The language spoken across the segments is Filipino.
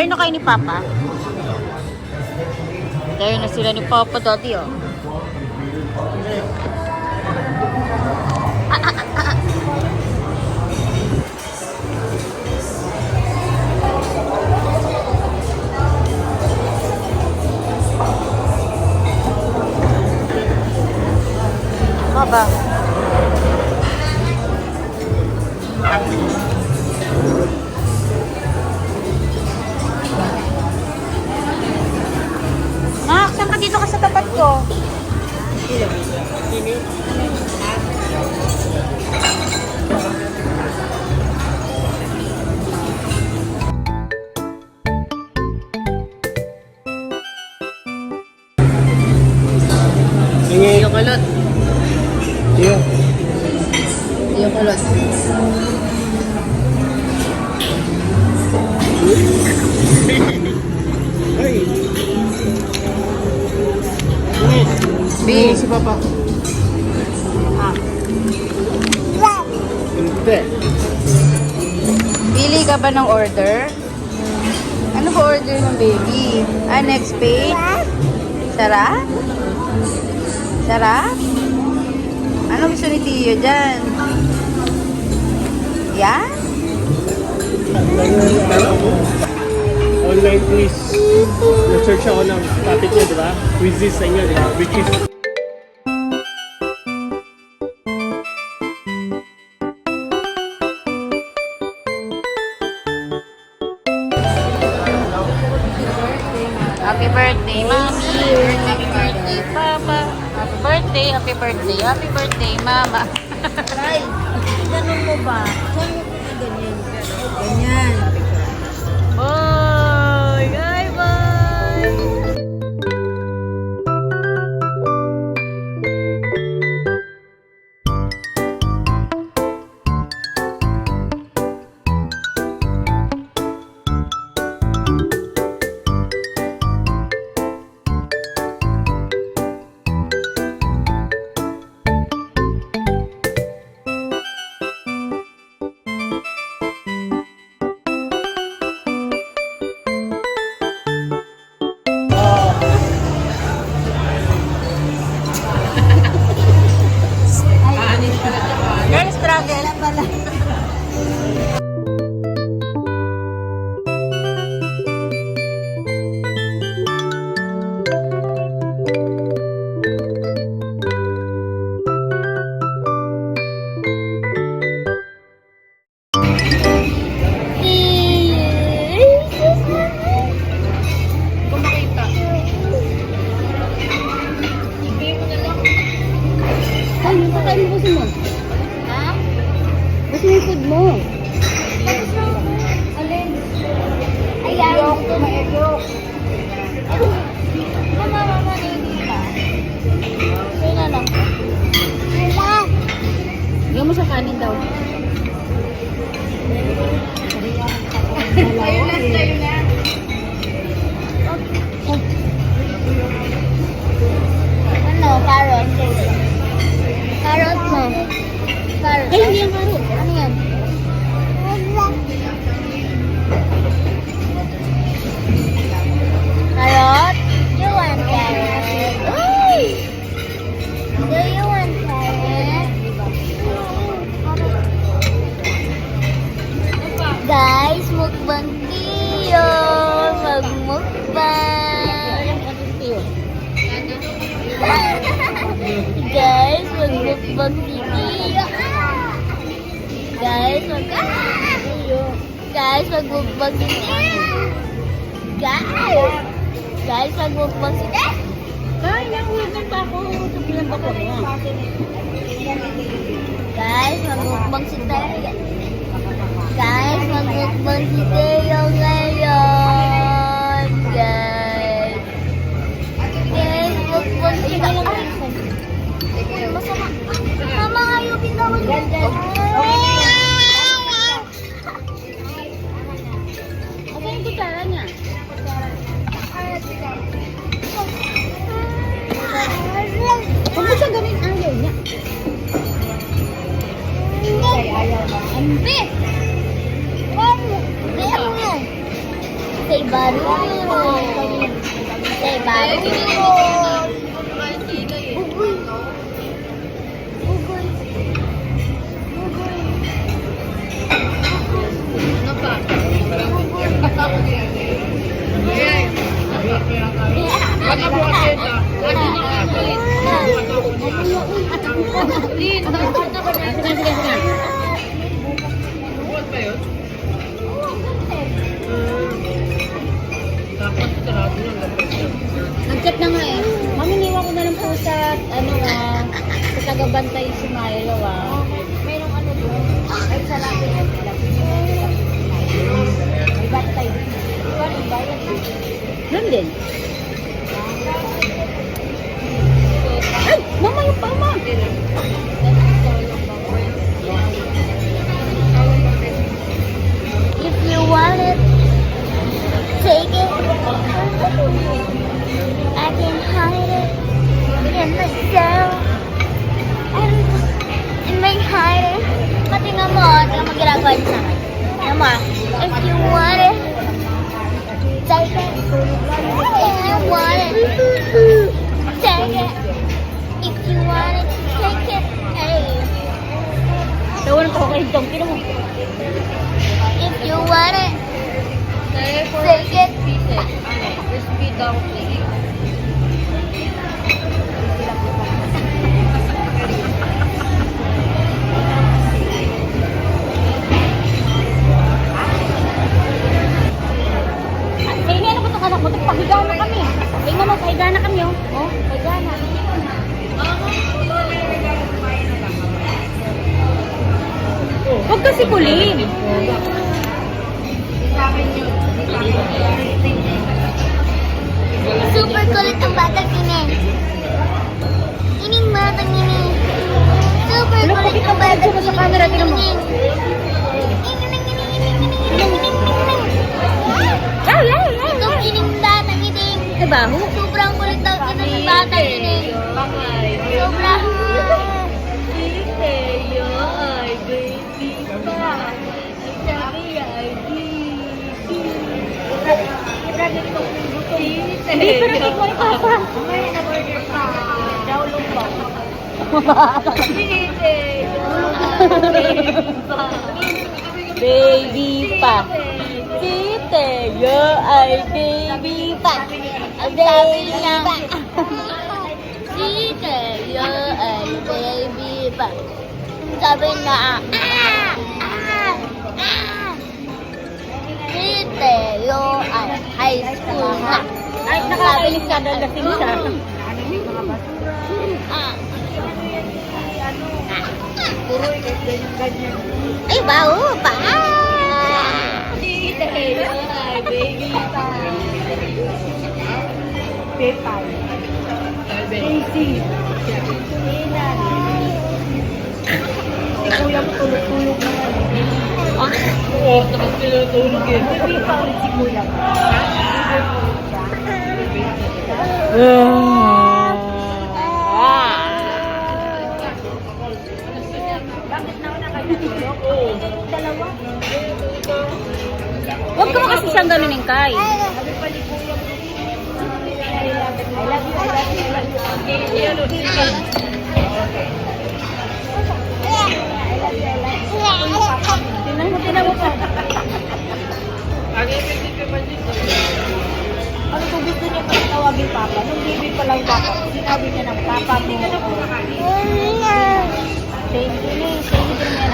Dare na kayo ni Papa. Dare na sila ni Papa, Daddy, oh. Baba. Max, saan ka dito ka sa tapat ko? Sige. Yung kulot. Sige. Yung kulot. Ay. B. Si Papa. Ah. Hindi. Pili ka ba ng order? Ano ba order ng baby? Ah, next page? Sarap? Sarap? Ano gusto ni Tio dyan? Yan? Online quiz. Na-search ako ng topic niya, di ba? Quizzes sa inyo, di ba? Which is Happy birthday, Mommy! Happy birthday, Papa! Happy birthday, Mama! Ay, ganun mo ba? Saan mo ganyan? Ganyan. Bye! Bye! Girls, struggle pala. Ay, patayin mo mo. Ha? Basta yung food mo. Alin? Ayan. Yok, tumaegyok. Mama, hindi pa. Yun na lang. Wala. Bigyan mo sa kanin daw. Ayun na, sa'yo na. Ano, carrot? Carrot mo. Carrot. Ay, hindi yung carrot. Ano yan? Carrot? You want carrot? Uy! Do you want carrot? Guys, mukbang Tio. Magmukbang. Guys, magmukbang si Tio. Guys, magmukbang si Tio. Guys, magmukbang si Tio. Ay, nakuha pa ako. Tupilan pa ko. Guys, magmukbang si Tio. Guys, magmukbang si Tio ngayon. Guys. Guys, magmukbang si Tio. Ay, masama. Mama, ayaw binawan mo. Asa yung kutsara niya? Huwag mo siya gawin ayaw niya. Ambi! Say bye. Say baru. Bugoy. Bugoy. Bugoy. Nag-chat na nga eh. Maminiwan ko na lang po sa, sa tagabantay si Milo Merong ano doon? Ay, sa lapit. May bantay. Iba, bayad na. Doon din. Ay! Mama yung pama! If you want it, take it. I can hide it in myself. In my hide it. Patingnan mo, tingnan mo ginagawa niya sa akin. Tingnan mo, if you want it, take it. If you want it, take it. If you want it, take it. Hey. Tawa ng kakay dong. Kino mo? If you want it, take it. Crispy dumpling. Sige, ano ba ito anak mo? Pahiga na kami. Tingnan mo, pahiga na kami. Oh, pahiga na. Huwag kasi kulin. Super kulit ang batang ini. Ining batang ini. Super Ano, kulit pakita ang mo batang sa camera, tingnan mo. Ay, ay, ay. Itong ining batang ini. Trabaho? Sobrang kulit daw ining batang ini. Sobrang. Hindi, pero hindi ko ipapa. Baby pa. Tite, yo ay baby pa. Sabi niya. Sige, yo ay baby pa. Sabi na, Sige, yo ay high school na. Ay, nakakainis ka dahil lasing siya. Ay, baho pa. Tite, yo ay baby pa. Pepay. Casey. Kuya mo tulog-tulog na yan. Oo, tapos tulog yun. Hindi pa ulit si kuya. Bakit na ako nakagulog? Dalawa. Huwag ka mo kasi siyang ganunin, Kai. Ay, Tinan mo pa. Ano kung gusto niya pa tawagin papa? Nung baby pa lang papa, sinabi niya ng papa mo. Thank you, Lee. Thank you din yan.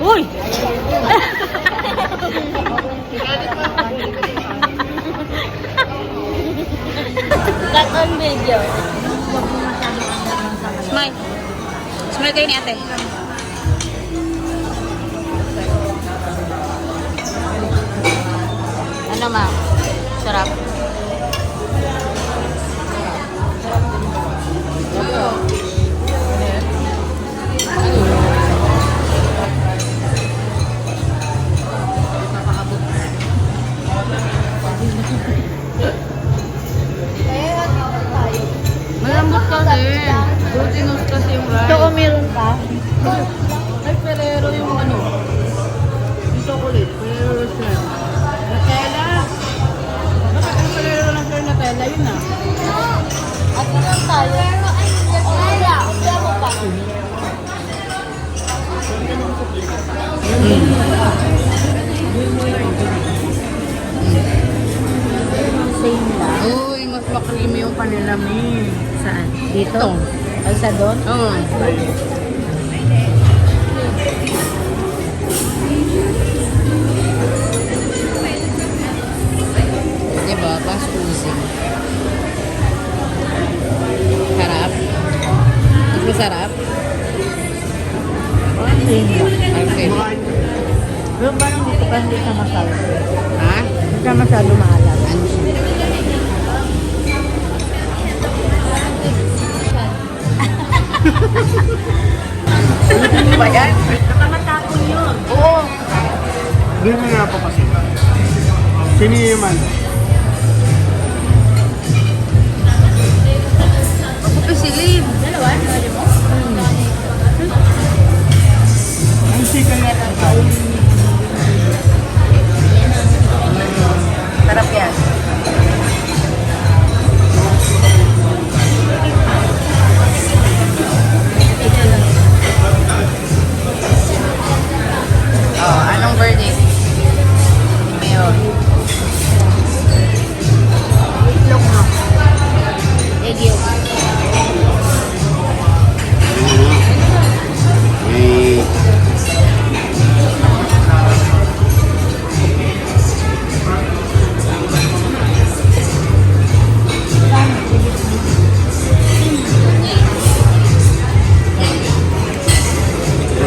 Uy! Cut on video. Smile. Smile kayo ni ate. Ano ma? Sarap. Malambot kasi. Glutinous kasi yung rice. Ito meron pa. Ay, Ferrero yung ano. pa nila, May. Saan? Dito? Ito. Ay, sa doon? Oo. Diba? Mas oozing. Sarap. Mas masarap. Okay. Pero parang dito pa hindi ka masyado. Ha? Hindi ka masyado maalat. Ano siya? Ano ba yan? Nakamatapon yun. Oo. Doon na nga po kasi. Sino yung man? Ako pa silib. Dalawa? Dalawa mo? Ang sika nga ang tao. Sarap yan. Oh, anong verdict? Mayor. Itlog mo. Egg yolk.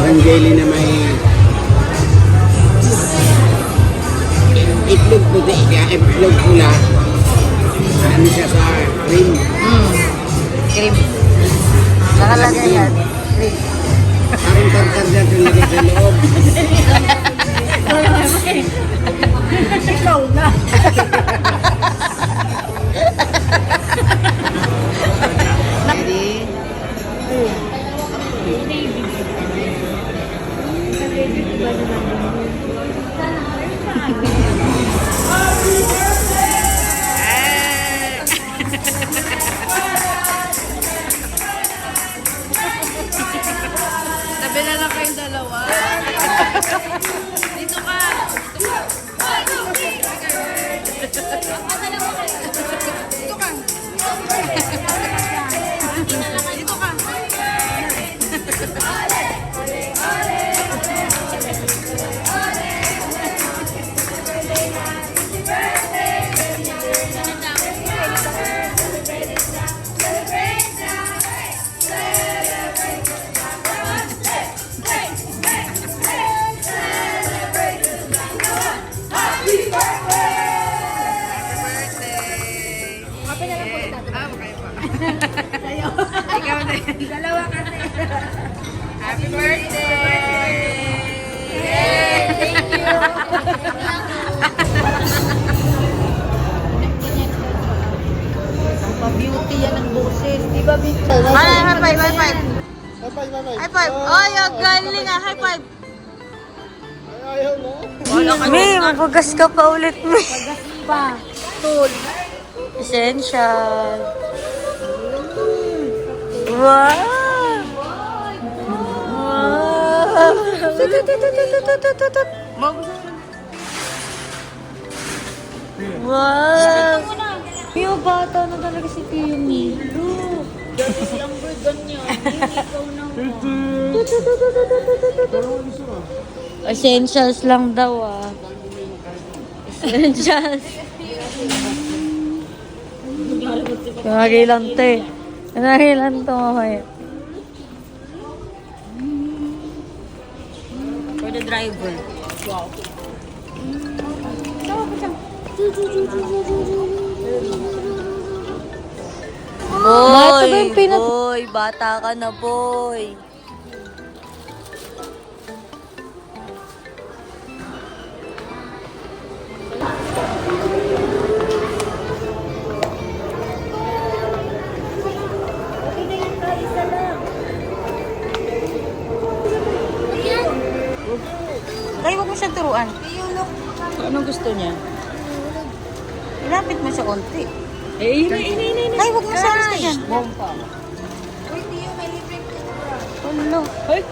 Ang jelly na may itlog puti, kaya itlog pula. Ano siya sa cream? Cream. Nakalagay yan. Cream. Parang tartar dyan yung lagay sa loob. Ikaw na. Ready? Tabi na lang kayong dalawa. Dito ka. Dito ka. Dito ka. Ikaw din. Dalawa kasi. Happy birthday! Yay! Thank you! Ang pa-beauty yan ng boses. Di ba, beauty? High five, high five. High High five. Oh, yung galing ah. High five. Ayaw mo? May, mapagas ka pa ulit, May. Mapagas pa. Tool. Essential. Wow! Wow! Wow! Yung bata na talaga si Timmy. Look! Dati si Amber ganyan. Ikaw na Essentials lang daw ah. Essentials. Kamagilan te. Kamagilan to mamaya. For the driver. Wow. Boy, boy, bata ka na, boy. Ay, huwag mo siyang turuan. Anong gusto niya? Ilapit mo siya konti. Ay, huwag mo siya gusto niyan. Bomba. Hello. Ay!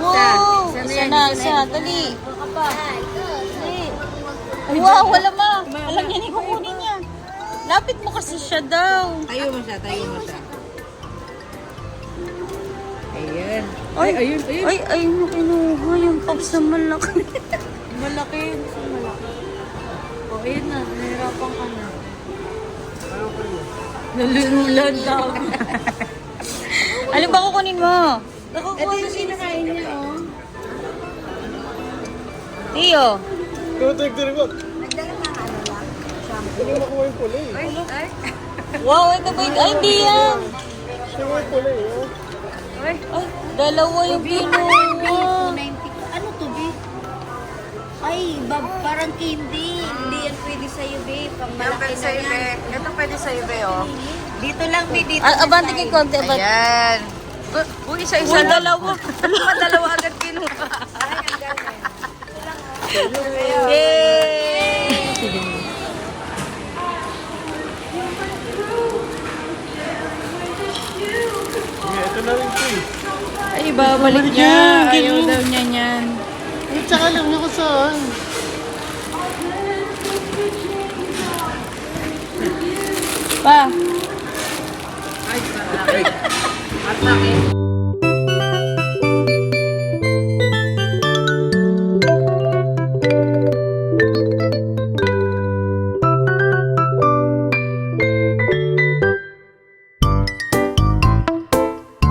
Wow! Isa na, isa. Dali. Dali. Wow, wala ma. Alam niya, hindi kukunin niya. Lapit mo kasi siya daw. Tayo mo siya, tayo mo siya. Ayan. Ay, ayun, ayun. Ay, mo kinuha yung pops na malaki. Malaki. Gusto malaki. O, ayun na. Nahirapan ka na. Nalululan daw. Ano ba kukunin mo? Ito yung sinakain niya, oh. Tiyo. Tutuig din ko. Hindi makuha yung pula eh. Ay. Wow, ito ba yung... Ay, hindi yan. Hindi mo yung pula eh. oh. Ay, dalawa yung kinuha. 290. Ano to, babe? Ay, parang candy. Hindi yan pwede sa'yo, babe. Pang malaki na yan. Ito pwede sa'yo, be, oh. Dito lang, babe. Dito. Abante kay konti, abante. Ayan. Uy, isa-isa Uy, lang. dalawa. Dalawa agad kinuha. Yay! Yeah, ito na rin ito eh. Ay, babalik niya. Ayaw daw niya niyan. Eh, tsaka alam niyo kung saan. Pa. At laki.